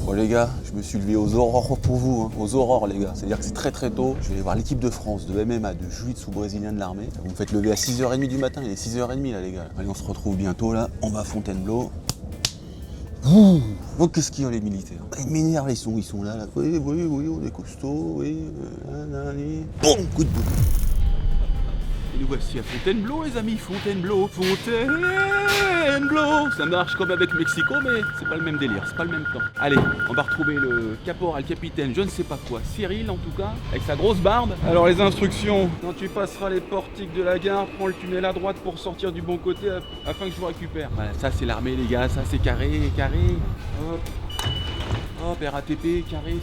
Bon les gars, je me suis levé aux aurores pour vous, hein. Aux aurores les gars. C'est-à-dire que c'est très tôt. Je vais aller voir l'équipe de France de MMA, de Jiu-Jitsu brésilien de l'armée. Vous me faites lever à 6h30 du matin, il est 6h30 là les gars. Allez, on se retrouve bientôt là, on va à Fontainebleau. Oh, qu'est-ce qu'il y a les militaires? Ils m'énervent, ils sont là. Oui, on est costaud, oui. Bon, coup de boule. Et nous voici à Fontainebleau les amis, Fontainebleau. Ça marche comme avec Mexico mais c'est pas le même délire, c'est pas le même temps. Allez, on va retrouver le caporal, capitaine, je ne sais pas quoi, Cyril en tout cas, avec sa grosse barbe. Alors les instructions, quand tu passeras les portiques de la gare, prends le tunnel à droite pour sortir du bon côté afin que je vous récupère. Voilà, ça c'est l'armée les gars, ça c'est carré. Hop, RATP, carré,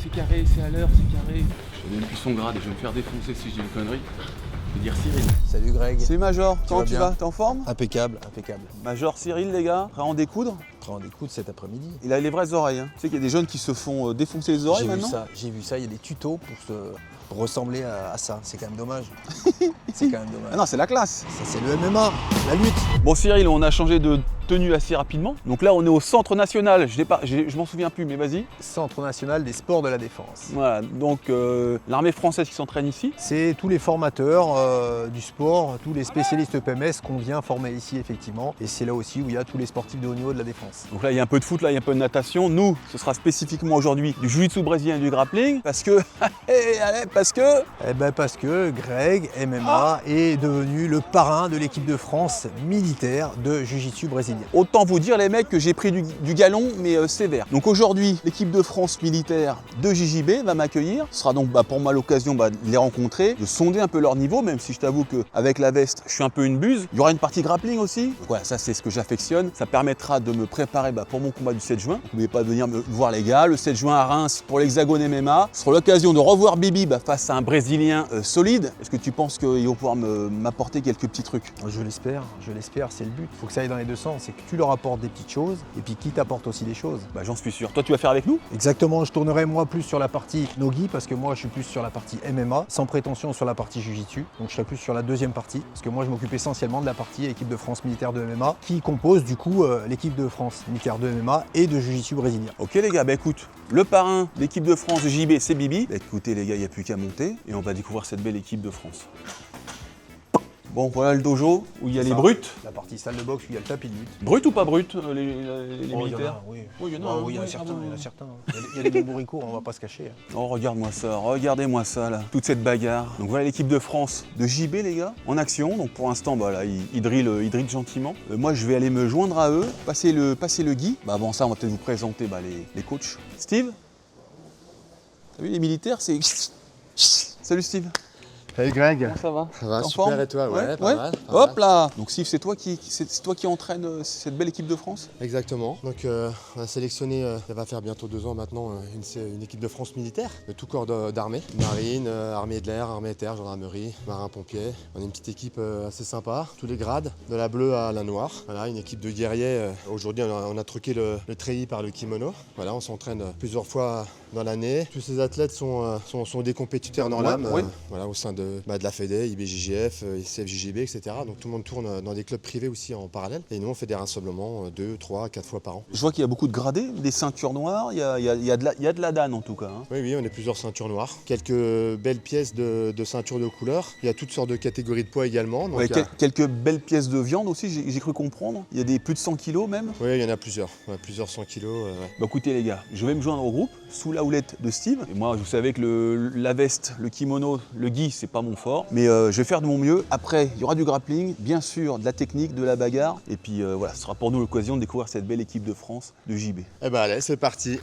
c'est à l'heure, c'est carré. Je vais même plus son grade et je vais me faire défoncer si j'ai une connerie. Je vais dire Cyril. Salut Greg. C'est Major, comment tu vas? T'es en forme? Impeccable. Major Cyril les gars, prêt à en découdre? Prends en écoute cet après-midi. Il a les vraies oreilles. Hein. Tu sais qu'il y a des jeunes qui se font défoncer les oreilles maintenant? J'ai vu ça, il y a des tutos pour ressembler à ça. C'est quand même dommage. Ah non, c'est la classe. Ça c'est le MMA, la lutte. Bon Cyril, on a changé de tenue assez rapidement. Donc là on est au centre national, je m'en souviens plus mais vas-y. Centre national des sports de la défense. Voilà, donc l'armée française qui s'entraîne ici. C'est tous les formateurs du sport, tous les spécialistes PMS qu'on vient former ici effectivement. Et c'est là aussi où il y a tous les sportifs de haut niveau de la défense. Donc là il y a un peu de foot, là il y a un peu de natation. Nous, ce sera spécifiquement aujourd'hui du jiu-jitsu brésilien et du grappling. Parce que... Parce que Greg, MMA, est devenu le parrain de l'équipe de France militaire de jiu-jitsu brésilien. Autant vous dire les mecs que j'ai pris du galon mais sévère. Donc aujourd'hui l'équipe de France militaire de JJB va m'accueillir. Ce sera donc pour moi l'occasion de les rencontrer, de sonder un peu leur niveau, même si je t'avoue qu'avec la veste je suis un peu une buse. Il y aura une partie grappling aussi. Donc voilà, ça c'est ce que j'affectionne. Ça permettra de me préparer pour mon combat du 7 juin. Donc, n'oubliez pas de venir me voir les gars, le 7 juin à Reims pour l'Hexagone MMA. Ce sera l'occasion de revoir Bibi face à un Brésilien solide. Est-ce que tu penses qu'ils vont pouvoir m'apporter quelques petits trucs? Je l'espère, c'est le but. Il faut que ça aille dans les deux sens. C'est que tu leur apportes des petites choses et puis qui t'apporte aussi des choses. J'en suis sûr. Toi tu vas faire avec nous? Exactement, je tournerai moi plus sur la partie Nogi parce que moi je suis plus sur la partie MMA, sans prétention sur la partie Jiu-Jitsu. Donc je serai plus sur la deuxième partie parce que moi je m'occupe essentiellement de la partie équipe de France militaire de MMA qui compose du coup l'équipe de France militaire de MMA et de Jiu-Jitsu brésilien. Ok les gars, écoute, le parrain, l'équipe de France de JB, c'est Bibi. Écoutez les gars, il n'y a plus qu'à monter et on va découvrir cette belle équipe de France. Bon, voilà le dojo où il y a les brutes. La partie salle de boxe où il y a le tapis de lutte. Brutes ou pas brutes, les militaires? Oui, il y en a, certains. Il y a des bourricots, on va pas se cacher. Oh, regardez-moi ça là, toute cette bagarre. Donc voilà l'équipe de France de JB les gars, en action. Donc pour l'instant, là, ils drillent gentiment. Moi, je vais aller me joindre à eux, passer le gui. Avant ça, on va peut-être vous présenter les coachs. Steve? T'as vu les militaires, c'est... Salut Steve. Salut Greg. Comment ça va? Ça va, en super forme? et toi? Ouais, pas mal. Hop là. Donc Steve, c'est toi qui entraîne cette belle équipe de France? Exactement. Donc on a sélectionné, ça va faire bientôt 2 ans maintenant, une équipe de France militaire, de tout corps d'armée. Marine, armée de l'air, armée de terre, gendarmerie, marins-pompiers. On est une petite équipe assez sympa, tous les grades, de la bleue à la noire. Voilà, une équipe de guerriers. Aujourd'hui, on a truqué le treillis par le kimono. Voilà, on s'entraîne plusieurs fois dans l'année. Tous ces athlètes sont des compétiteurs dans l'âme, voilà, au sein de la Fédé, IBJJF, ICFJJB, etc. Donc tout le monde tourne dans des clubs privés aussi en parallèle. Et nous, on fait des rassemblements 2, 3, 4 fois par an. Je vois qu'il y a beaucoup de gradés, des ceintures noires, il y a de la danne en tout cas. Hein. Oui, on est plusieurs ceintures noires. Quelques belles pièces de ceintures de couleur. Il y a toutes sortes de catégories de poids également. Donc quelques belles pièces de viande aussi, j'ai cru comprendre. Il y a des plus de 100 kilos même. Oui, il y en a plusieurs. Plusieurs 100 kilos. Écoutez les gars, je vais me joindre au groupe sous la houlette de Steve. Et moi, vous savez que la veste, le kimono, le gi, c'est pas mon fort. Mais je vais faire de mon mieux. Après, il y aura du grappling, bien sûr, de la technique, de la bagarre. Et puis voilà, ce sera pour nous l'occasion de découvrir cette belle équipe de France de JB. Eh ben allez, c'est parti.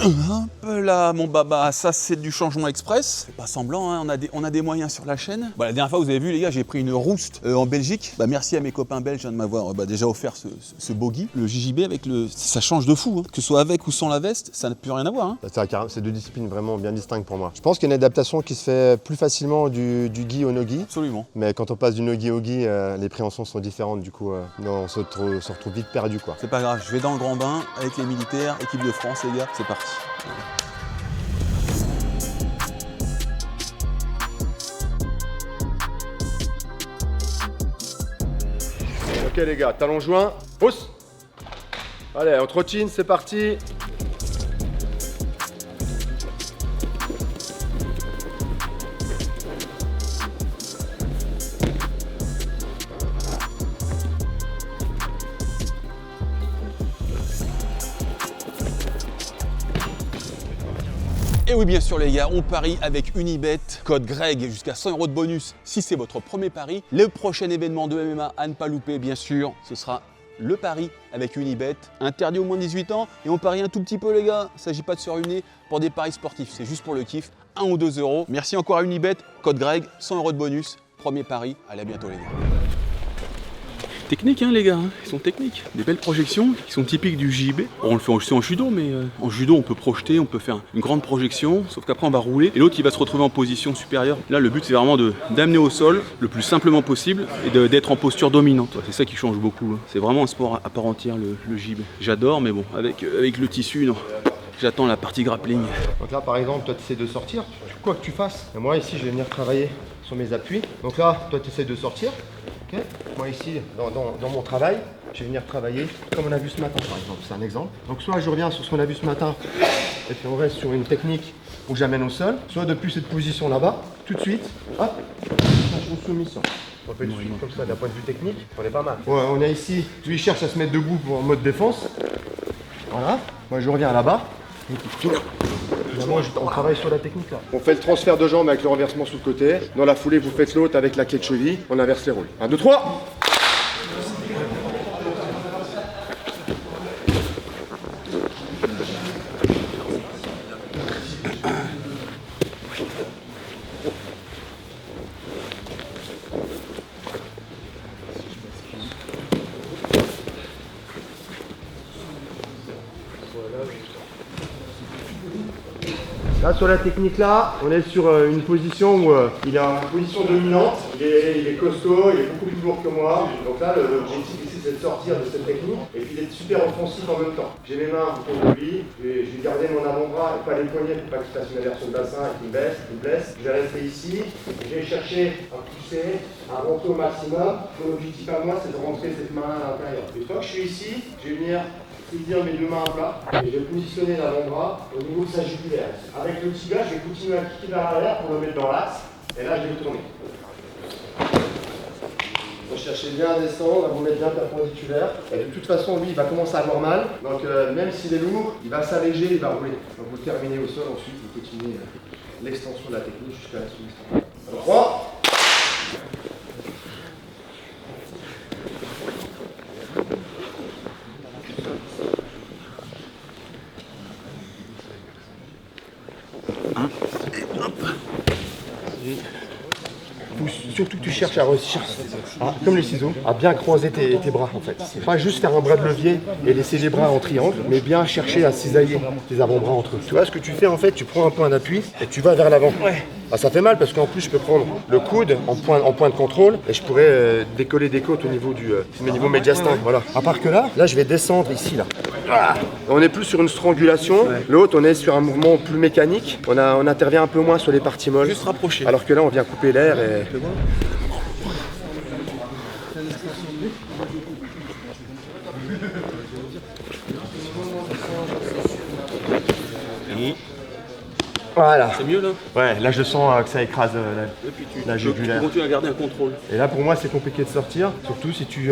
Un peu là, mon baba, ça c'est du changement express. C'est pas semblant, hein. on a des moyens sur la chaîne. La dernière fois, vous avez vu, les gars, j'ai pris une rouste en Belgique. Merci à mes copains belges de m'avoir déjà offert ce bogey. Le JJB, ça change de fou. Hein. Que ce soit avec ou sans la veste, ça n'a plus rien à voir. Hein. C'est 2 disciplines vraiment bien distinctes pour moi. Je pense qu'il y a une adaptation qui se fait plus facilement du gi au no-gi. Absolument. Mais quand on passe du no-gi au gi, les préhensions sont différentes. Du coup, on se retrouve vite perdu, quoi. C'est pas grave, je vais dans le grand bain avec les militaires, équipe de France, les gars, c'est parti. Ok les gars, talons joints, pousse. Allez, on trottine, c'est parti. Et oui, bien sûr les gars, on parie avec Unibet, code Greg, jusqu'à 100 € de bonus si c'est votre premier pari. Le prochain événement de MMA à ne pas louper, bien sûr, ce sera le pari avec Unibet, interdit au moins de 18 ans. Et on parie un tout petit peu les gars, il ne s'agit pas de se ruiner pour des paris sportifs, c'est juste pour le kiff, 1 ou 2 €. Merci encore à Unibet, code Greg, 100 € de bonus, premier pari. Allez, à bientôt les gars. Technique hein les gars, ils sont techniques. Des belles projections qui sont typiques du JJB. On le fait aussi en judo, mais en judo on peut projeter, on peut faire une grande projection, sauf qu'après on va rouler et l'autre il va se retrouver en position supérieure. Là le but c'est vraiment d'amener au sol le plus simplement possible et d'être en posture dominante. C'est ça qui change beaucoup. C'est vraiment un sport à part entière le JJB. J'adore, mais bon, avec le tissu, non. J'attends la partie grappling. Donc là par exemple, toi tu essaies de sortir, quoi que tu fasses. Et moi ici je vais venir travailler sur mes appuis. Donc là, toi tu essaies de sortir. Okay. Moi ici, dans mon travail, je vais venir travailler comme on a vu ce matin par exemple, c'est un exemple. Donc soit je reviens sur ce qu'on a vu ce matin et puis on reste sur une technique où j'amène au sol, soit depuis cette position là-bas, tout de suite, hop, je une soumission. On fait tout de suite comme ça, d'un point de vue technique, on est pas mal. Ouais, on est ici, lui il cherche à se mettre debout en mode défense. Voilà, moi je reviens là-bas. On travaille sur la technique là. On fait le transfert de jambes avec le renversement sous le côté. Dans la foulée, vous faites l'autre avec la clé de cheville. On inverse les rôles. 1, 2, 3. Là, sur la technique là, on est sur une position où il est en position dominante, il est costaud, il est beaucoup plus lourd que moi. Donc là, l'objectif ici, c'est de sortir de cette technique et puis d'être super offensif en même temps. J'ai mes mains autour de lui, je vais garder mon avant-bras et pas les poignets pour pas qu'il fasse une inversion de bassin et qu'il me blesse. Je vais rester ici, je vais chercher à pousser, à rentrer au maximum. Mon objectif à moi, c'est de rentrer cette main à l'intérieur. Une fois que je suis ici, je vais venir saisir mes deux mains à plat et je vais positionner l'avant-bras au niveau de sa jugulaire. Avec le petit gars, je vais continuer à kicker vers l'arrière pour le mettre dans l'axe et là je vais le tourner. Donc cherchez bien à descendre, à vous mettre bien perpendiculaire. Et de toute façon, lui, il va commencer à avoir mal. Donc même s'il est lourd, il va s'alléger, il va rouler. Donc vous terminez au sol, ensuite vous continuez l'extension de la technique jusqu'à la soumission. Alors 3. Surtout que tu cherches à réussir, comme les ciseaux, à bien croiser tes bras en fait. C'est pas juste faire un bras de levier et laisser les bras en triangle, mais bien chercher à cisailler tes avant-bras entre eux. Tu vois ce que tu fais en fait, tu prends un point d'appui et tu vas vers l'avant. Ouais. Ah, ça fait mal parce qu'en plus je peux prendre le coude en point de contrôle et je pourrais décoller des côtes au niveau du niveau médiastin. Voilà. À part que là je vais descendre ici là. Voilà. On est plus sur une strangulation. Ouais. L'autre on est sur un mouvement plus mécanique. On intervient un peu moins sur les parties molles. Juste rapprocher. Alors que là on vient couper l'air et. Voilà. C'est mieux là? Ouais, là je sens que ça écrase la jugulaire. Tu continues à garder un contrôle. Et là pour moi c'est compliqué de sortir, surtout si tu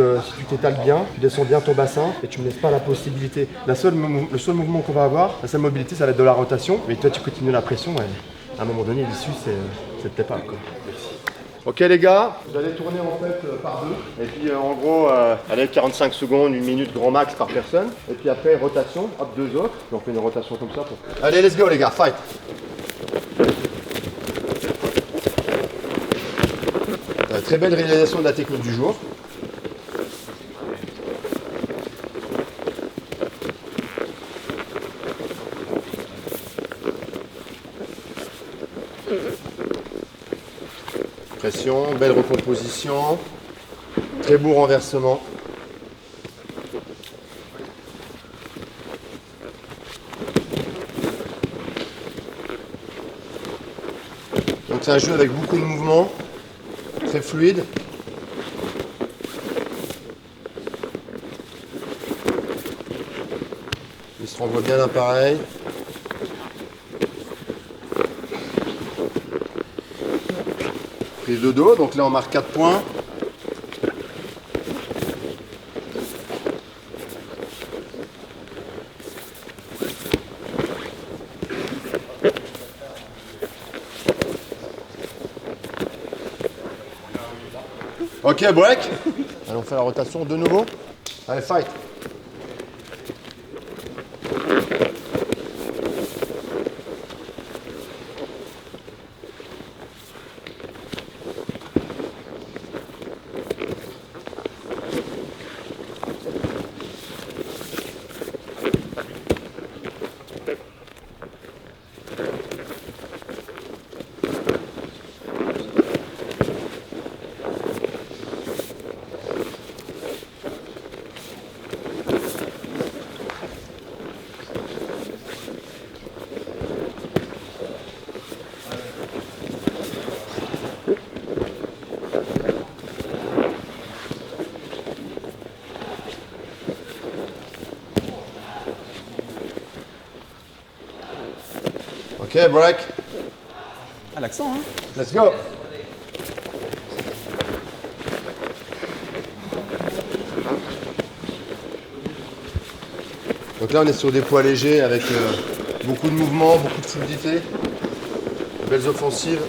t'étales bien, tu descends bien ton bassin et tu me laisses pas la possibilité. Le seul mouvement qu'on va avoir, la seule mobilité, ça va être de la rotation. Mais toi tu continues la pression et à un moment donné l'issue c'est peut-être pas quoi. Ok les gars, vous allez tourner en fait par deux. Et puis en gros, allez 45 secondes, 1 minute grand max par personne. Et puis après rotation, hop 2 autres. Puis on fait une rotation comme ça. Allez let's go les gars, fight. Très belle réalisation de la technique du jour. Pression, belle recomposition, très beau renversement. Donc c'est un jeu avec beaucoup de mouvements, très fluide. Il se renvoie bien l'appareil. Prise de dos, donc là on marque 4 points. Ok, break. Allez, on fait la rotation de nouveau. Allez, fight. Ok, break. Ah, l'accent, hein. Let's go. Donc là, on est sur des poids légers avec beaucoup de mouvements, beaucoup de fluidité, de belles offensives,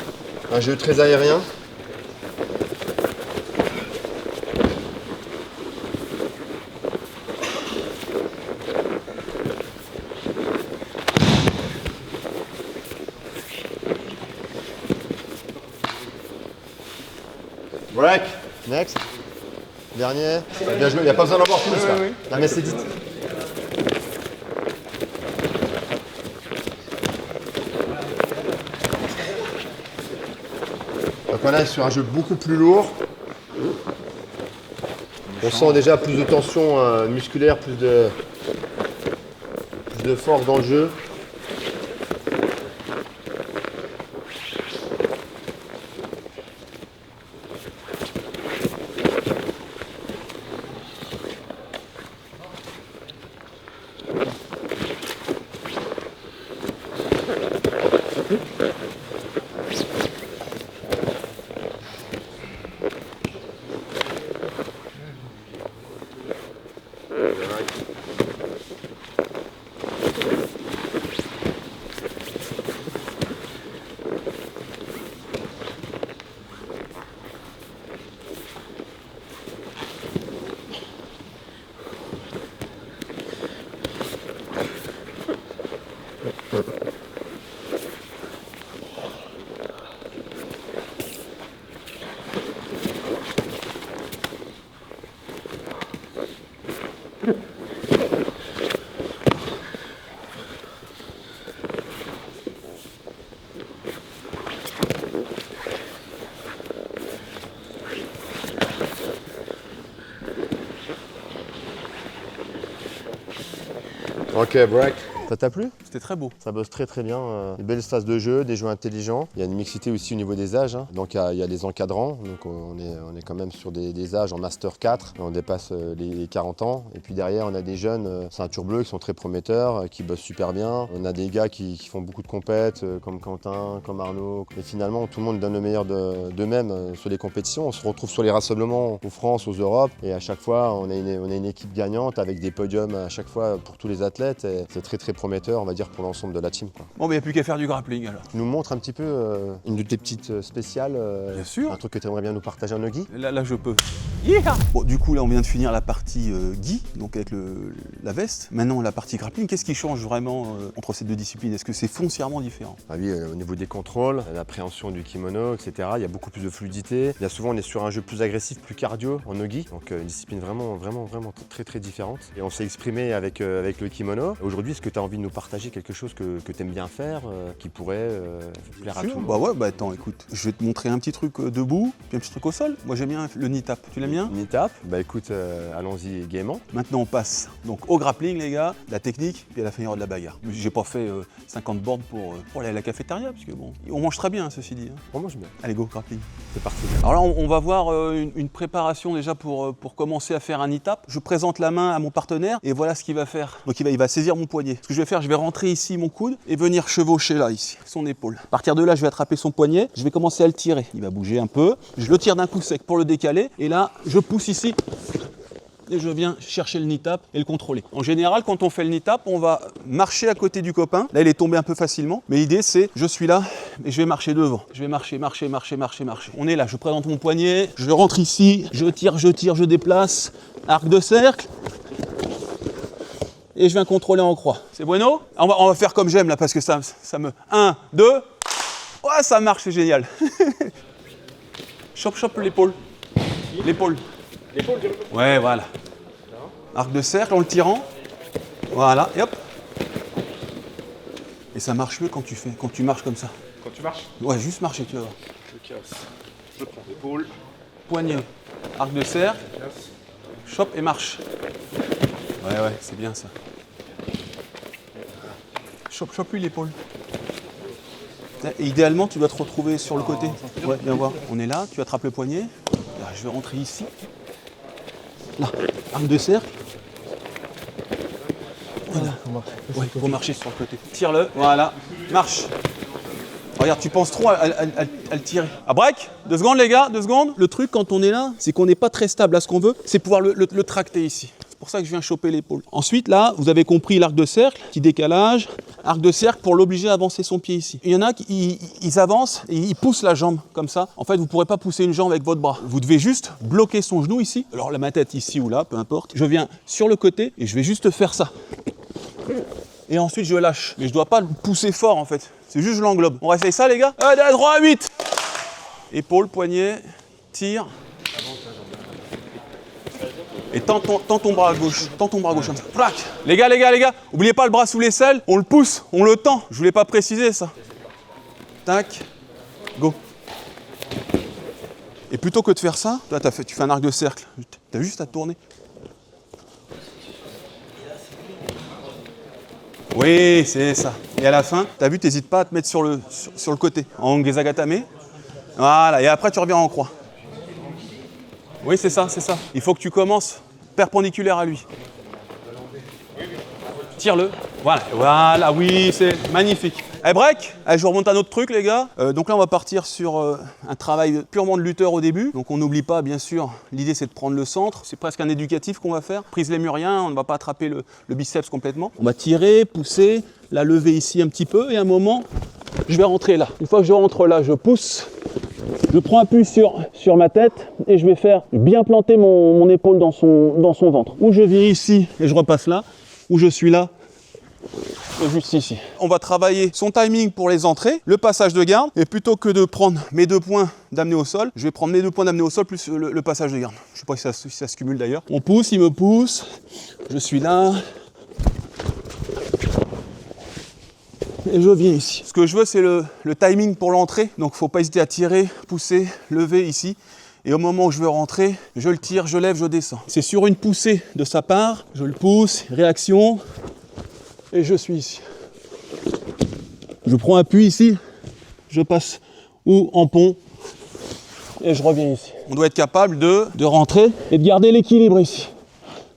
un jeu très aérien. Break, next, dernier. Bien joué, il n'y a pas besoin d'en voir plus là. Non mais c'est dit. Donc on est sur un jeu beaucoup plus lourd. On sent déjà plus de tension musculaire, plus de force dans le jeu. Ok, break. Ça t'a plu? C'était très beau. Ça bosse très très bien. Des belles phases de jeu, des jeux intelligents. Il y a une mixité aussi au niveau des âges. Hein. Donc il y a les encadrants. Donc on est quand même sur des âges en Master 4. On dépasse les 40 ans. Et puis derrière, on a des jeunes ceinture bleue qui sont très prometteurs, qui bossent super bien. On a des gars qui font beaucoup de compètes, comme Quentin, comme Arnaud. Et finalement, tout le monde donne le meilleur d'eux-mêmes sur les compétitions. On se retrouve sur les rassemblements en France, aux Europes. Et à chaque fois, on a une équipe gagnante avec des podiums à chaque fois pour tous les athlètes. Et c'est très très prometteur, on va dire, pour l'ensemble de la team, quoi. Bon, mais il n'y a plus qu'à faire du grappling alors. Tu nous montres un petit peu une de tes petites spéciales. Bien sûr. Un truc que tu aimerais bien nous partager en Nogi. Là, je peux. Yeah. Bon, du coup, là, on vient de finir la partie gi, donc avec la veste. Maintenant, la partie grappling, qu'est-ce qui change vraiment entre ces deux disciplines? Est-ce que c'est foncièrement différent? Ah oui, au niveau des contrôles, l'appréhension du kimono, etc., il y a beaucoup plus de fluidité. Bien souvent, on est sur un jeu plus agressif, plus cardio en Nogi, donc une discipline vraiment très très différente. Et on s'est exprimé avec le kimono. Aujourd'hui, est-ce que tu as envie de nous partager quelque chose que tu aimes bien faire, qui pourrait plaire à tout le monde? Bah ouais, bah attends, écoute, je vais te montrer un petit truc debout, puis un petit truc au sol. Moi, j'aime bien le knee tap. Tu l'aimes bien? Knee tap, bah écoute, allons-y gaiement. Maintenant, on passe donc au grappling, les gars, la technique, puis à la fin, il y aura de la bagarre. J'ai pas fait 50 boards pour aller à la cafétéria, parce que bon, on mange très bien, ceci dit. Hein. On mange bien. Allez, go, grappling. C'est parti. Alors là, on va voir une préparation déjà pour commencer à faire un knee tap. Je présente la main à mon partenaire et voilà ce qu'il va faire. Donc il va saisir mon poignet. Ce que je vais faire, je vais rentrer ici mon coude et venir chevaucher là, ici, son épaule. À partir de là, je vais attraper son poignet, je vais commencer à le tirer. Il va bouger un peu. Je le tire d'un coup sec pour le décaler et là, je pousse ici. et je viens chercher le knee tap et le contrôler. En général, quand on fait le knee tap, on va marcher à côté du copain. Là, il est tombé un peu facilement, mais l'idée c'est, je suis là et je vais marcher devant. Je vais marcher. On est là, je présente mon poignet, je rentre ici, je tire, je déplace, arc de cercle. Et je viens contrôler en croix. C'est bueno? On va faire comme j'aime là, parce que ça me... 1, 2... Ouais, ça marche, c'est génial. Chope l'épaule. L'épaule. Ouais, voilà. Arc de cercle en le tirant. Voilà, et hop. Et ça marche mieux quand tu marches comme ça. Quand tu marches, Ouais, juste marcher, tu vas voir. je casse. Je prends l'épaule. Poignet, arc de cercle, Je casse. chope et marche. Ouais, c'est bien ça. Chope lui l'épaule. Et idéalement, tu dois te retrouver sur le côté. Ouais, viens voir. On est là, tu attrapes le poignet. Là, je vais rentrer ici. Là, arc de cercle. Voilà. Ouais, faut marcher sur le côté. Tire-le, voilà. Marche. Regarde, tu penses trop à le tirer. À break, 2 secondes les gars, 2 secondes. Le truc quand on est là, c'est qu'on n'est pas très stable. Là, ce qu'on veut, c'est pouvoir le tracter ici. C'est pour ça que je viens choper l'épaule. Ensuite, là, vous avez compris l'arc de cercle, petit décalage. Arc de cercle pour l'obliger à avancer son pied ici. Il y en a qui ils avancent et ils poussent la jambe comme ça. En fait, vous ne pourrez pas pousser une jambe avec votre bras. Vous devez juste bloquer son genou ici. Alors, ma tête ici ou là, peu importe. Je viens sur le côté et je vais juste faire ça. Et ensuite, je lâche. Mais je ne dois pas le pousser fort, en fait. C'est juste je l'englobe. On réessaye ça, les gars? Allez, à droite, 8. Épaule, poignet, tire. Et tends ton bras à gauche. Tends ton bras à gauche comme ça. Plac. Les gars, oubliez pas le bras sous l'aisselle. On le pousse, on le tend. Je voulais pas préciser ça. Tac. Go. Et plutôt que de faire ça, là, tu fais un arc de cercle. Tu as juste à tourner. Oui, c'est ça. Et à la fin, tu as vu, tu n'hésites pas à te mettre sur le côté, en gesagatame. Voilà, et après tu reviens en croix. Oui, c'est ça. Il faut que tu commences perpendiculaire à lui. Tire-le. Voilà, oui, c'est magnifique. Allez, break. Allez, je vous remonte un autre truc, les gars. Donc là, on va partir sur un travail purement de lutteur au début. Donc on n'oublie pas, bien sûr, l'idée c'est de prendre le centre. C'est presque un éducatif qu'on va faire. Prise lémurien, on ne va pas attraper le biceps complètement. On va tirer, pousser, la lever ici un petit peu et à un moment, je vais rentrer là. Une fois que je rentre là, je pousse. Je prends appui sur ma tête et je vais faire bien planter mon épaule dans son ventre. Ou je viens ici et je repasse là, ou je suis là. Juste ici. On va travailler son timing pour les entrées, le passage de garde, et plutôt que de prendre mes 2 points d'amener au sol, je vais prendre mes 2 points d'amener au sol plus le passage de garde. Je ne sais pas si ça se cumule d'ailleurs. On pousse, il me pousse, je suis là, et je viens ici. Ce que je veux, c'est le timing pour l'entrée, donc il ne faut pas hésiter à tirer, pousser, lever ici. Et au moment où je veux rentrer, je le tire, je lève, je descends. C'est sur une poussée de sa part, je le pousse, réaction. Et je suis ici. Je prends appui ici, je passe ou en pont et je reviens ici. On doit être capable de rentrer et de garder l'équilibre ici,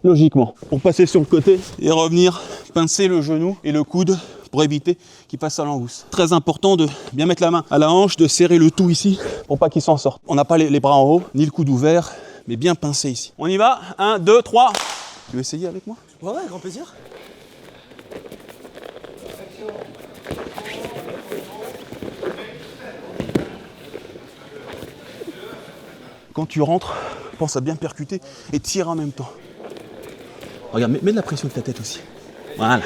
logiquement. Pour passer sur le côté et revenir pincer le genou et le coude pour éviter qu'il passe à l'angousse. Très important de bien mettre la main à la hanche, de serrer le tout ici pour pas qu'il s'en sorte. On n'a pas les bras en haut, ni le coude ouvert, mais bien pincé ici. On y va, 1, 2, 3. Tu veux essayer avec moi? Ouais, grand plaisir. Quand tu rentres, pense à bien percuter et tire en même temps. Regarde, mets de la pression avec ta tête aussi. Voilà.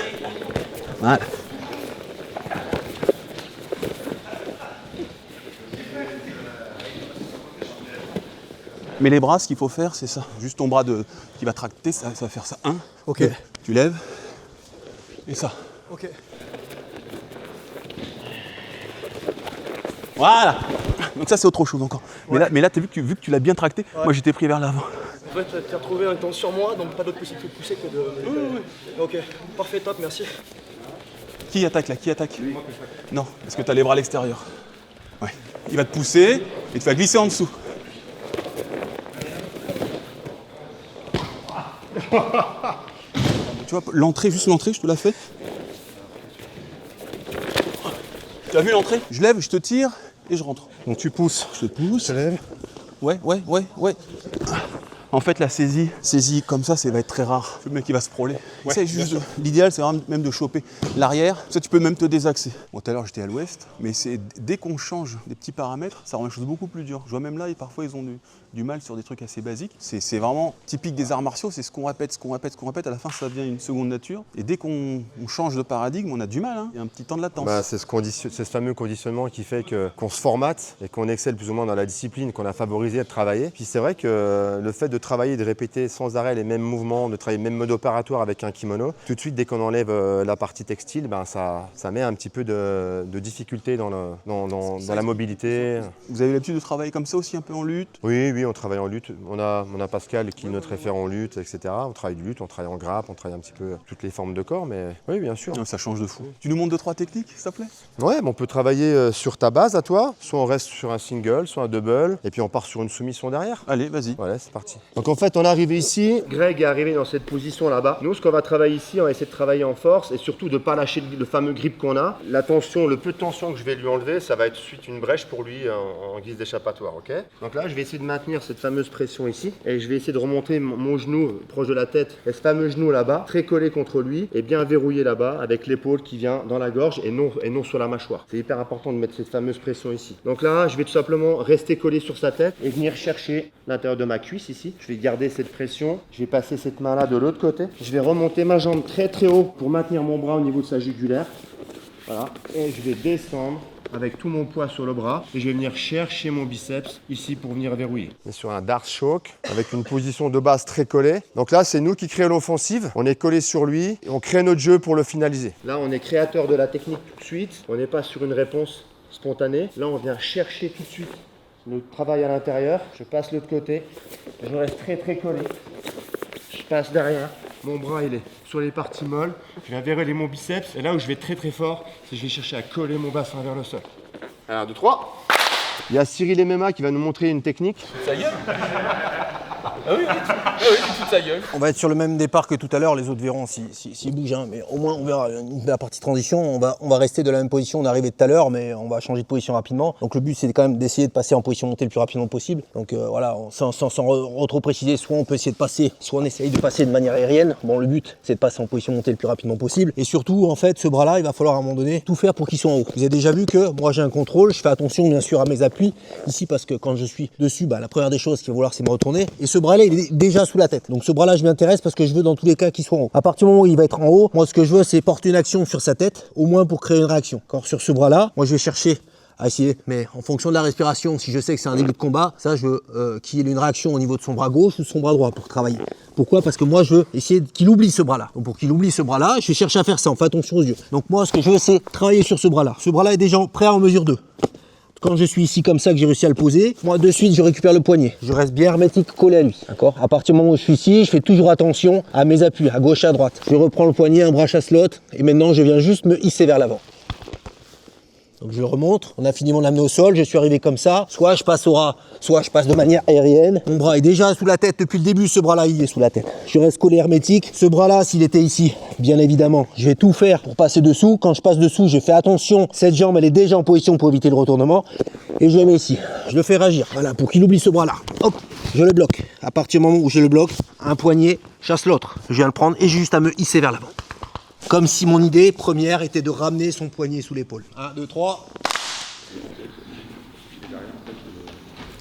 Mais les bras, ce qu'il faut faire, c'est ça. Juste ton bras qui va tracter, ça va faire ça. 1. Ok. 2. Tu lèves. Et ça. Ok. Voilà. Donc ça, c'est autre chose encore. Ouais. Mais là, vu que tu l'as bien tracté, ouais. Moi, j'étais pris vers l'avant. En fait, tu as retrouvé un temps sur moi, donc pas d'autre possibilité de pousser que de... Oui. Ok, parfait, top, merci. Qui attaque là? Qui attaque? Non, parce que tu as les bras à l'extérieur. Ouais. Il va te pousser et tu vas glisser en dessous. Tu vois, l'entrée, juste l'entrée, je te la fais. Tu as vu l'entrée? Je lève, je te tire et je rentre. Donc tu pousses, je te pousse. Je te lève. Ouais. En fait, la saisie comme ça va être très rare. Le mec, il va se prôler. L'idéal, c'est vraiment même de choper l'arrière. Ça, tu peux même te désaxer. Bon, tout à l'heure, j'étais à l'ouest, mais c'est dès qu'on change des petits paramètres, ça rend les choses beaucoup plus dures. Je vois même là, parfois, ils ont du mal sur des trucs assez basiques. C'est vraiment typique des arts martiaux, c'est ce qu'on répète. À la fin, ça devient une seconde nature. Et dès qu'on change de paradigme, on a du mal. Hein. Il y a un petit temps de latence. C'est ce fameux conditionnement qui fait qu'on se formate et qu'on excelle plus ou moins dans la discipline qu'on a favorisé de travailler. Puis c'est vrai que le fait de travailler, de répéter sans arrêt les mêmes mouvements, de travailler le même mode opératoire avec un kimono, tout de suite, dès qu'on enlève la partie textile, ça met un petit peu de difficulté dans la mobilité. Vous avez l'habitude de travailler comme ça aussi, un peu en lutte? Oui, on travaille en lutte. On a Pascal qui est notre référent en lutte, etc. On travaille de lutte, on travaille en grappe, on travaille un petit peu toutes les formes de corps, mais oui, bien sûr. Ça change de fou. Tu nous montres 2-3 techniques, s'il te plaît? Ouais, on peut travailler sur ta base à toi, soit on reste sur un single, soit un double, et puis on part sur une soumission derrière. Allez, vas-y. Voilà, c'est parti. Donc en fait, on est arrivé ici, Greg est arrivé dans cette position là-bas. Nous, ce qu'on va travailler ici, on va essayer de travailler en force et surtout de ne pas lâcher le fameux grip qu'on a. La tension, le peu de tension que je vais lui enlever, ça va être suite une brèche pour lui en guise d'échappatoire, ok? Donc là, je vais essayer de maintenir cette fameuse pression ici et je vais essayer de remonter mon genou proche de la tête et ce fameux genou là-bas, très collé contre lui et bien verrouillé là-bas avec l'épaule qui vient dans la gorge et non sur la mâchoire. C'est hyper important de mettre cette fameuse pression ici. Donc là, je vais tout simplement rester collé sur sa tête et venir chercher l'intérieur de ma cuisse ici. Je vais garder cette pression, je vais passer cette main là de l'autre côté. Je vais remonter ma jambe très très haut pour maintenir mon bras au niveau de sa jugulaire. Voilà, et je vais descendre avec tout mon poids sur le bras et je vais venir chercher mon biceps ici pour venir verrouiller. On est sur un dart choke avec une position de base très collée. Donc là, c'est nous qui créons l'offensive. On est collé sur lui et on crée notre jeu pour le finaliser. Là, on est créateur de la technique tout de suite. On n'est pas sur une réponse spontanée. Là, on vient chercher tout de suite le travail à l'intérieur. Je passe l'autre côté. Je reste très très collé. Je passe derrière. Mon bras, il est sur les parties molles. Je viens verrouiller mon biceps. Et là où je vais très très fort, c'est que je vais chercher à coller mon bassin vers le sol. 1, 2, 3. Il y a Cyril MMA qui va nous montrer une technique. Ta gueule. Ah oui, toute sa gueule. On va être sur le même départ que tout à l'heure, les autres verront s'ils bougent, hein, mais au moins on verra la partie transition, on va rester de la même position, on est arrivé tout à l'heure, mais on va changer de position rapidement. Donc le but c'est quand même d'essayer de passer en position montée le plus rapidement possible. Donc voilà, sans trop préciser, soit on peut essayer de passer, soit on essaye de passer de manière aérienne. Bon, le but c'est de passer en position montée le plus rapidement possible. Et surtout, en fait, ce bras-là, il va falloir à un moment donné tout faire pour qu'il soit en haut. Vous avez déjà vu que moi j'ai un contrôle, je fais attention bien sûr à mes appuis ici parce que quand je suis dessus, la première des choses qu'il va vouloir c'est me retourner. Et ce bras-là, il est déjà sous la tête. Donc ce bras-là, je m'intéresse parce que je veux dans tous les cas qu'il soit en haut. À partir du moment où il va être en haut, moi ce que je veux, c'est porter une action sur sa tête, au moins pour créer une réaction. Encore sur ce bras-là, moi je vais chercher à essayer, mais en fonction de la respiration, si je sais que c'est un début de combat, ça je veux qu'il y ait une réaction au niveau de son bras gauche ou de son bras droit pour travailler. Pourquoi? Parce que moi je veux essayer qu'il oublie ce bras-là. Donc pour qu'il oublie ce bras-là, je vais chercher à faire ça, on fait attention aux yeux. Donc moi ce que je veux, c'est travailler sur ce bras-là. Ce bras-là est déjà prêt en mesure 2. Quand je suis ici comme ça, que j'ai réussi à le poser, moi de suite je récupère le poignet. Je reste bien hermétique collé à lui. D'accord? À partir du moment où je suis ici, je fais toujours attention à mes appuis, à gauche, à droite. Je reprends le poignet, un bras chasse l'autre, et maintenant je viens juste me hisser vers l'avant. Donc je le remonte, on a fini mon amené au sol, je suis arrivé comme ça, soit je passe au ras, soit je passe de manière aérienne. Mon bras est déjà sous la tête depuis le début, ce bras-là il est sous la tête. Je reste collé hermétique. Ce bras-là, s'il était ici, bien évidemment, je vais tout faire pour passer dessous. Quand je passe dessous, je fais attention, cette jambe elle est déjà en position pour éviter le retournement. Et je le mets ici, je le fais réagir, voilà, pour qu'il oublie ce bras-là. Hop, je le bloque. À partir du moment où je le bloque, un poignet chasse l'autre. Je viens le prendre et j'ai juste à me hisser vers l'avant. Comme si mon idée première était de ramener son poignet sous l'épaule. 1, 2, 3.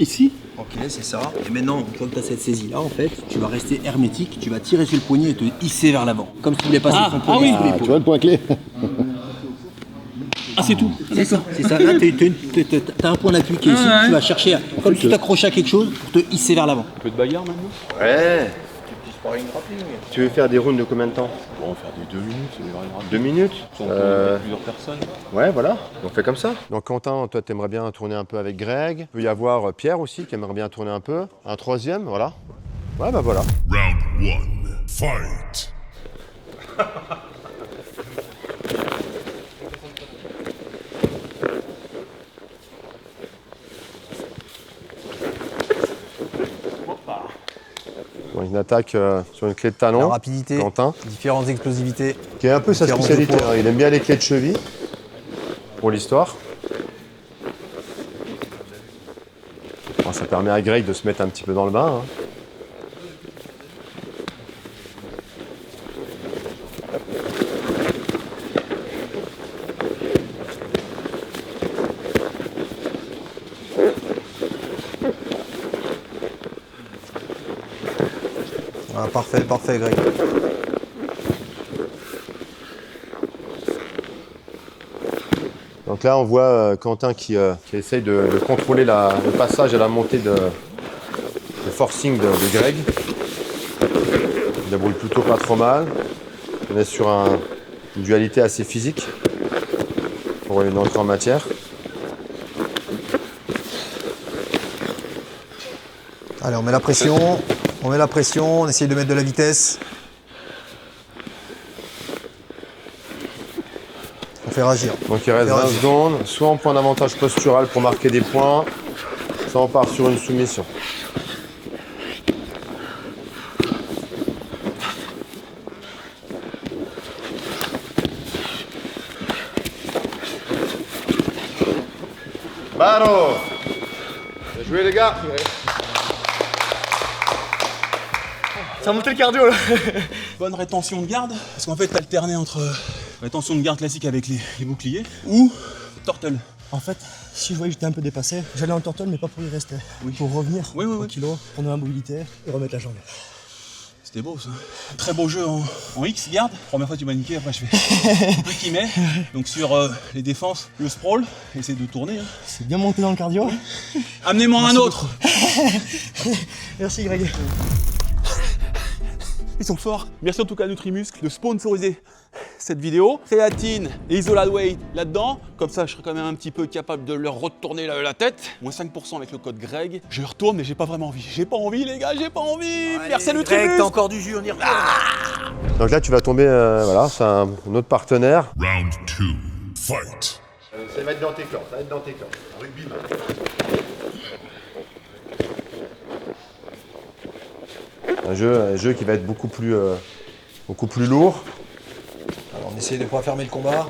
Ici? Ok, c'est ça. Et maintenant, une fois que tu as cette saisie-là, en fait, tu vas rester hermétique, tu vas tirer sur le poignet et te hisser vers l'avant. Comme si tu voulais passer son poignet sous l'épaule. Tu vois le point clé? Ah, c'est tout? C'est ça, c'est ça. Là, t'as un point d'appui qui est ici. Tu vas chercher, comme si tu t'accrochais à quelque chose, pour te hisser vers l'avant. Un peu de bagarre maintenant? Ouais. Tu veux faire des rounds de combien de temps? Bon, on va faire des 2 minutes, c'est grave. 2 minutes? On peut plusieurs personnes. Ouais, voilà, on fait comme ça. Donc Quentin, toi t'aimerais bien tourner un peu avec Greg. Il peut y avoir Pierre aussi qui aimerait bien tourner un peu. Un troisième, voilà. Ouais, bah voilà. Round 1, fight! Bon, une attaque sur une clé de talon. La rapidité, Quentin. différentes explosivités. Qui est un peu sa Différents spécialité. poids. Hein. Il aime bien les clés de cheville. Pour l'histoire. Bon, ça permet à Greg de se mettre un petit peu dans le bain. Hein. Ah, parfait, parfait, Greg. Donc là, on voit Quentin qui essaye de contrôler le passage et la montée de forcing de Greg. Il débrouille plutôt pas trop mal. On est sur une dualité assez physique pour une entrée en matière. Allez, on met la pression, on essaye de mettre de la vitesse. On fait réagir. Donc il reste 20 secondes. Soit on prend un avantage postural pour marquer des points, soit on part sur une soumission. Baro! Bien joué les gars! Ça a monté le cardio là. Bonne rétention de garde, parce qu'en fait, t'alternais entre rétention de garde classique avec les boucliers ou turtle. En fait, si je voyais que j'étais un peu dépassé, j'allais en turtle mais pas pour y rester. Oui. Pour revenir Oui, oui, au oui. kilo, prendre la mobilité et remettre la jambe. C'était beau ça. Très beau jeu en X garde. Première fois tu m'as niqué, après je fais un peu qui met. Donc sur les défenses, le sprawl, essayer de tourner. Hein. C'est bien monté dans le cardio. Amenez-moi un autre. Merci Greg. Ils sont forts. Merci en tout cas à Nutrimuscle de sponsoriser cette vidéo. Créatine et Isolad Weight là-dedans. Comme ça, je serai quand même un petit peu capable de leur retourner la tête. Moins 5% avec le code Greg. Je retourne, mais j'ai pas vraiment envie. J'ai pas envie, les gars, j'ai pas envie. Merci à Nutrimuscle. Greg, t'as encore du jus, on y retourne. Donc là tu vas tomber, voilà, c'est un autre partenaire. Round 2. Fight. Ça va être dans tes corps, ça va être dans tes corps. Rugby. Un jeu qui va être beaucoup plus lourd. Alors, on essaye de ne pas fermer le combat.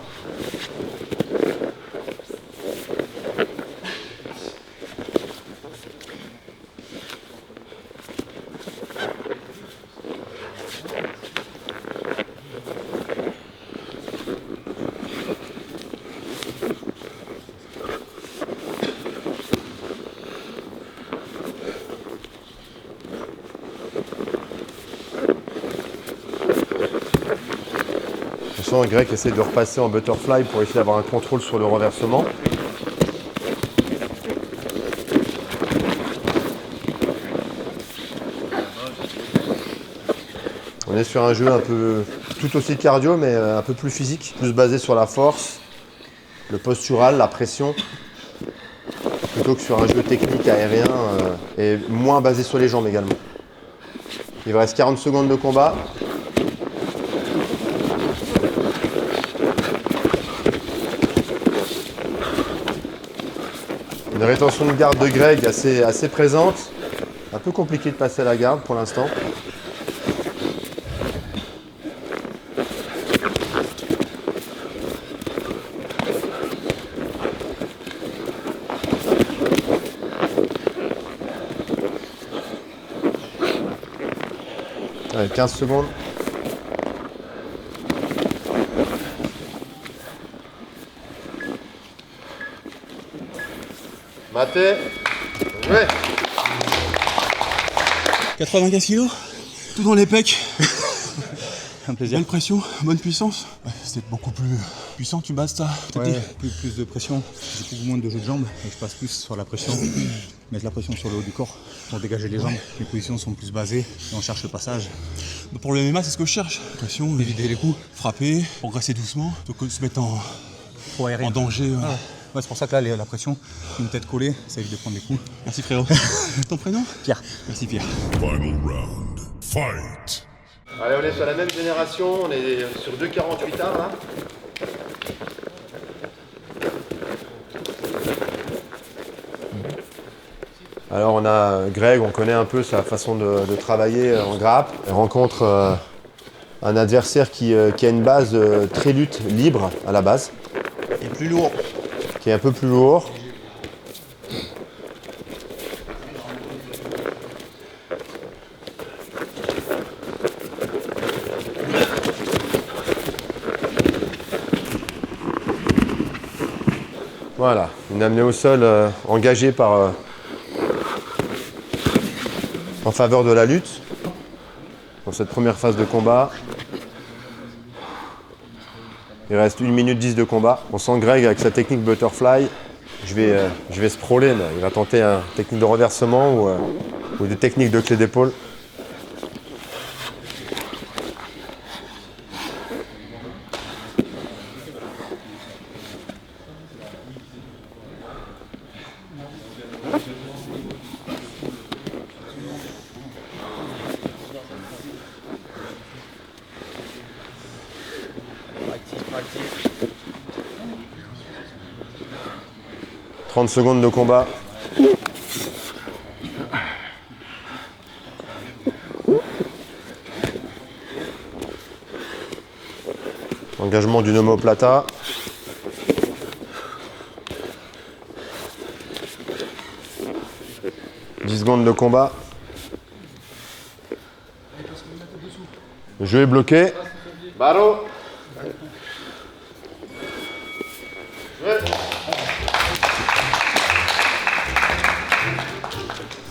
Greg essaie de repasser en butterfly pour essayer d'avoir un contrôle sur le renversement. On est sur un jeu un peu tout aussi cardio mais un peu plus physique, plus basé sur la force, le postural, la pression, plutôt que sur un jeu technique aérien et moins basé sur les jambes également. Il vous reste 40 secondes de combat. Une rétention de garde de Greg assez présente. Un peu compliqué de passer à la garde pour l'instant. Allez, 15 secondes. Maté. Ouais. 95 kilos, tout dans les pecs. Un plaisir. Bonne pression, bonne puissance. Ouais, c'était beaucoup plus puissant, tu bases ça. Ouais, plus de pression. J'ai beaucoup moins de jeu de jambes et je passe plus sur la pression. Mettre la pression sur le haut du corps pour dégager les jambes. Les positions sont plus basées et on cherche le passage. Pour le MMA, c'est ce que je cherche. Pression, éviter les coups, frapper, progresser doucement, se mettre en danger. Ouais, c'est pour ça que là, la pression, une tête collée, ça évite de prendre des coups. Merci frérot. Ton prénom? Pierre. Merci Pierre. Final round. Fight. Allez, on est sur la même génération, on est sur 2,48 arts là. Alors on a Greg, on connaît un peu sa façon de travailler en grappe. Il rencontre un adversaire qui a une base très lutte libre à la base. Et plus lourd. Qui est un peu plus lourd. Voilà, une amenée au sol engagée en faveur de la lutte. Donc cette première phase de combat. Il reste 1 minute 10 de combat. On sent Greg avec sa technique butterfly. Je vais sprawler là. Il va tenter une technique de renversement ou des techniques de clé d'épaule. Actif. 30 secondes de combat. Engagement d'une omoplata. « 10 secondes de combat. Le jeu est bloqué. Barreau.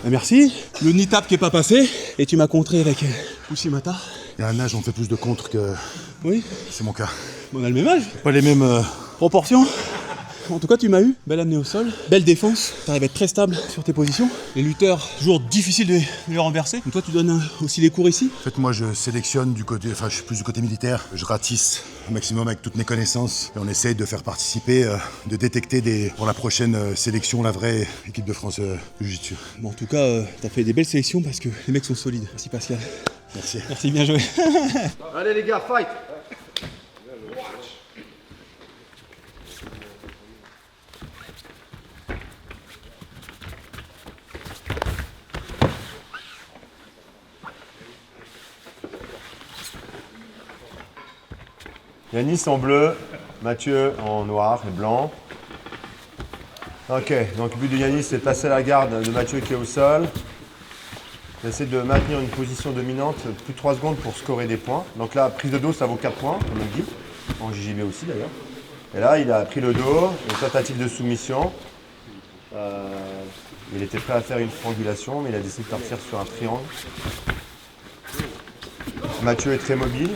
Merci. Le nitap qui est pas passé. Et tu m'as contré avec Pushimata. Il y a un âge, on fait plus de contre que. Oui, C'est mon cas. on a le même âge. Pas les mêmes. Proportion. En tout cas, tu m'as eu. Belle amenée au sol. Belle défense. Tu arrives à être très stable sur tes positions. Les lutteurs, toujours difficile de les renverser. Donc toi, tu donnes aussi les cours ici. En fait, moi, je sélectionne du côté. Enfin, je suis plus du côté militaire. Je ratisse au maximum avec toutes mes connaissances. Et on essaye de faire participer, de détecter pour la prochaine sélection, la vraie équipe de France Jiu-Jitsu. Bon, en tout cas, tu as fait des belles sélections parce que les mecs sont solides. Merci Pascal. Merci. Merci, bien joué. Allez les gars, fight. Yanis en bleu, Mathieu en noir et blanc. Ok, donc le but de Yanis c'est de passer la garde de Mathieu qui est au sol. Essayer de maintenir une position dominante plus de 3 secondes pour scorer des points. Donc là, prise de dos, ça vaut 4 points, comme on dit. En JJB aussi d'ailleurs. Et là, il a pris le dos, une tentative de soumission. Il était prêt à faire une triangulation, mais il a décidé de partir sur un triangle. Mathieu est très mobile,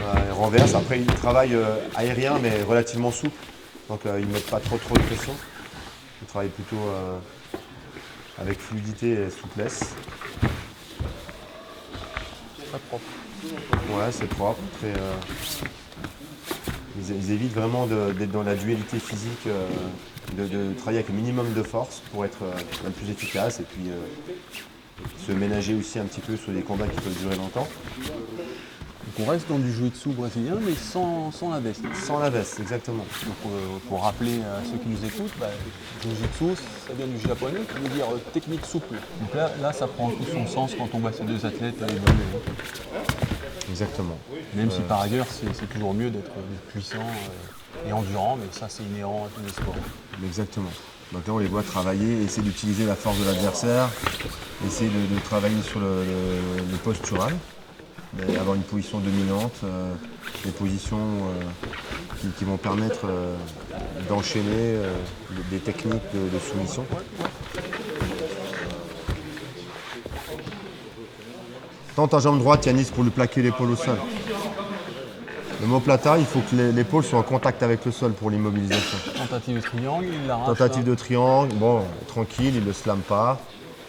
il renverse. Après, il travaille aérien, mais relativement souple. Donc, il ne met pas trop de pression. Il travaille plutôt avec fluidité et souplesse. Très propre. Ouais, c'est propre. Ils évitent vraiment d'être dans la dualité physique, de travailler avec le minimum de force pour être le plus efficace et puis se ménager aussi un petit peu sur des combats qui peuvent durer longtemps. Donc on reste dans du jiu-jitsu brésilien, mais sans la veste. Sans la veste, exactement. Donc pour rappeler à ceux qui nous écoutent, jiu-jitsu, ça vient du japonais, qui veut dire technique souple. Donc là, ça prend tout son sens quand on voit ces deux athlètes évoluer. Exactement. Même si par ailleurs, c'est toujours mieux d'être puissant et endurant, mais ça c'est inhérent à tous les sports. Exactement. Donc là, on les voit travailler, essayer d'utiliser la force de l'adversaire, essayer de travailler sur le postural, avoir une position dominante, des positions qui vont permettre d'enchaîner des techniques de soumission. Tente ta jambe droite, Yanis, pour lui plaquer l'épaule au sol. Le omoplata, il faut que l'épaule soit en contact avec le sol pour l'immobilisation. Tentative de triangle, il l'arrache. Tentative de triangle, bon, tranquille, il ne le slame pas.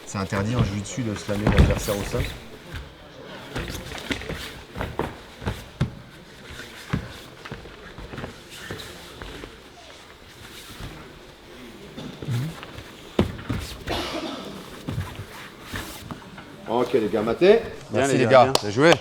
C'est interdit en jiu-jitsu de slammer l'adversaire au sol. Ok les gars, maté. Merci les gars, bien joué.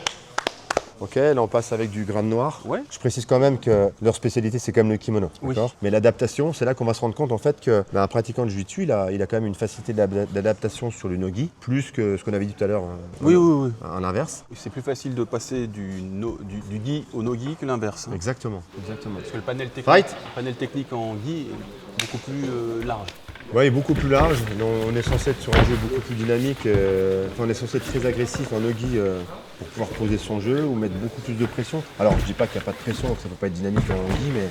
Ok, là on passe avec du grade noir. Ouais. Je précise quand même que leur spécialité c'est quand même le kimono. Oui. D'accord. Mais l'adaptation, c'est là qu'on va se rendre compte en fait que un pratiquant de jiu-jitsu, il a quand même une facilité d'adaptation sur le no-gi, plus que ce qu'on avait dit tout à l'heure. Oui. À l'inverse. C'est plus facile de passer du gi au no-gi que l'inverse. Exactement. Parce que le panel technique en gi est beaucoup plus large. Oui, beaucoup plus large. On est censé être sur un jeu beaucoup plus dynamique. On est censé être très agressif en no-gi pour pouvoir poser son jeu ou mettre beaucoup plus de pression. Alors, je dis pas qu'il n'y a pas de pression, que ça ne peut pas être dynamique en no-gi, mais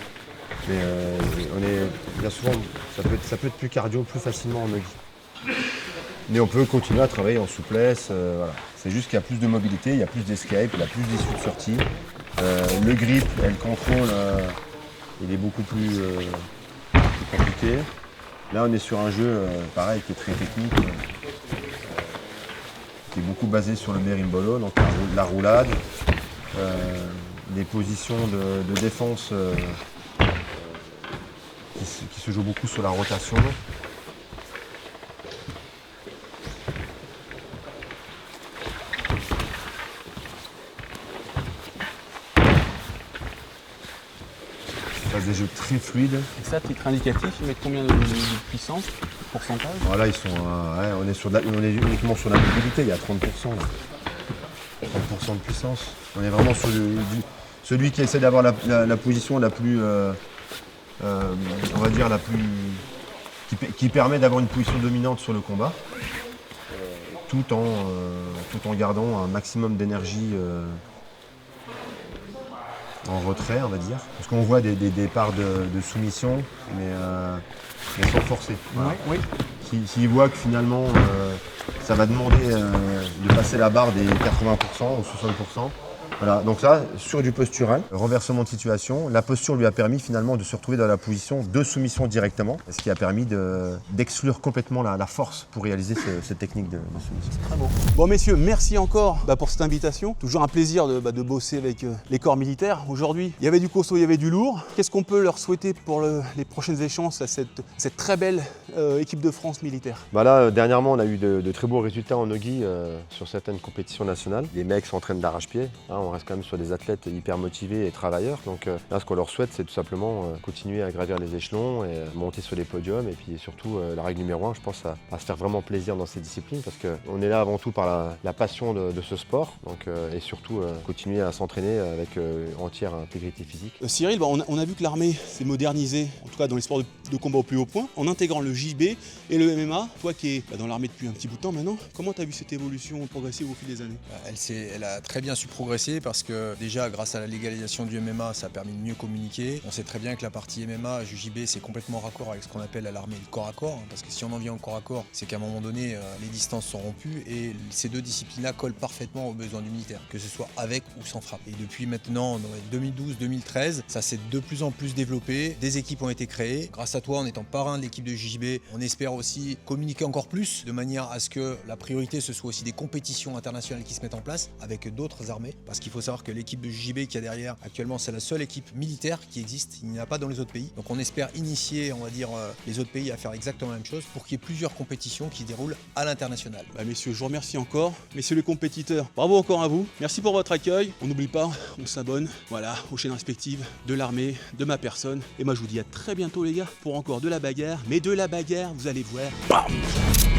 on est bien souvent, ça peut être plus cardio, plus facilement en no-gi. Mais on peut continuer à travailler en souplesse. Voilà. C'est juste qu'il y a plus de mobilité, il y a plus d'escape, il y a plus d'issues de sortie. Le grip et le contrôle, il est beaucoup plus compliqué. Là, on est sur un jeu, pareil, qui est très technique, qui est beaucoup basé sur le berimbolo, donc la roulade, des positions de défense qui se jouent beaucoup sur la rotation. Des jeux très fluides. Et ça, titre indicatif, ils mettent combien de puissance, pourcentage? Voilà, ils sont, on est uniquement sur la mobilité, il y a 30%. Là. 30% de puissance. On est vraiment sur celui qui essaie d'avoir la position la plus, on va dire la plus, qui permet d'avoir une position dominante sur le combat, tout en gardant un maximum d'énergie en retrait, on va dire. Parce qu'on voit des départs de soumission, mais sans forcer. Voilà. Oui. S'ils voient que finalement, ça va demander de passer la barre des 80% ou 60%. Voilà, donc là, sur du postural, renversement de situation, la posture lui a permis finalement de se retrouver dans la position de soumission directement, ce qui a permis d'exclure complètement la force pour réaliser cette technique de soumission. Très beau. Bon messieurs, merci encore pour cette invitation. Toujours un plaisir de bosser avec les corps militaires. Aujourd'hui, il y avait du costaud, il y avait du lourd. Qu'est-ce qu'on peut leur souhaiter pour les prochaines échéances à cette très belle équipe de France militaire? Là, dernièrement, on a eu de très beaux résultats en nogi sur certaines compétitions nationales. Les mecs s'entraînent d'arrache-pied. On reste quand même sur des athlètes hyper motivés et travailleurs. Donc là, ce qu'on leur souhaite, c'est tout simplement continuer à gravir les échelons et monter sur les podiums. Et puis surtout, la règle numéro 1, je pense, à se faire vraiment plaisir dans ces disciplines parce qu'on est là avant tout par la passion de ce sport. Donc, et surtout, continuer à s'entraîner avec entière intégrité physique. Cyril, on a vu que l'armée s'est modernisée, en tout cas dans les sports de combat au plus haut point, en intégrant le JB et le MMA. Toi qui es dans l'armée depuis un petit bout de temps maintenant, comment tu as vu cette évolution progressive au fil des années? Elle a très bien su progresser parce que déjà grâce à la légalisation du MMA, ça a permis de mieux communiquer. On sait très bien que la partie MMA, JJB, c'est complètement raccord avec ce qu'on appelle à l'armée le corps à corps, parce que si on en vient au corps à corps, c'est qu'à un moment donné, les distances sont rompues et ces deux disciplines-là collent parfaitement aux besoins du militaire, que ce soit avec ou sans frappe. Et depuis maintenant, dans 2012-2013, ça s'est de plus en plus développé, des équipes ont été créées. Grâce à toi, en étant parrain de l'équipe de JJB, on espère aussi communiquer encore plus, de manière à ce que la priorité, ce soit aussi des compétitions internationales qui se mettent en place avec d'autres armées, parce qu'il faut savoir que l'équipe de JJB qu'il y a derrière, actuellement, c'est la seule équipe militaire qui existe, il n'y en a pas dans les autres pays. Donc on espère initier, on va dire, les autres pays à faire exactement la même chose pour qu'il y ait plusieurs compétitions qui se déroulent à l'international. Messieurs, je vous remercie encore. Messieurs les compétiteurs, bravo encore à vous. Merci pour votre accueil. On n'oublie pas, on s'abonne, voilà, aux chaînes respectives de l'armée, de ma personne. Et moi, je vous dis à très bientôt les gars, pour encore de la bagarre. Mais de la bagarre, vous allez voir. Bam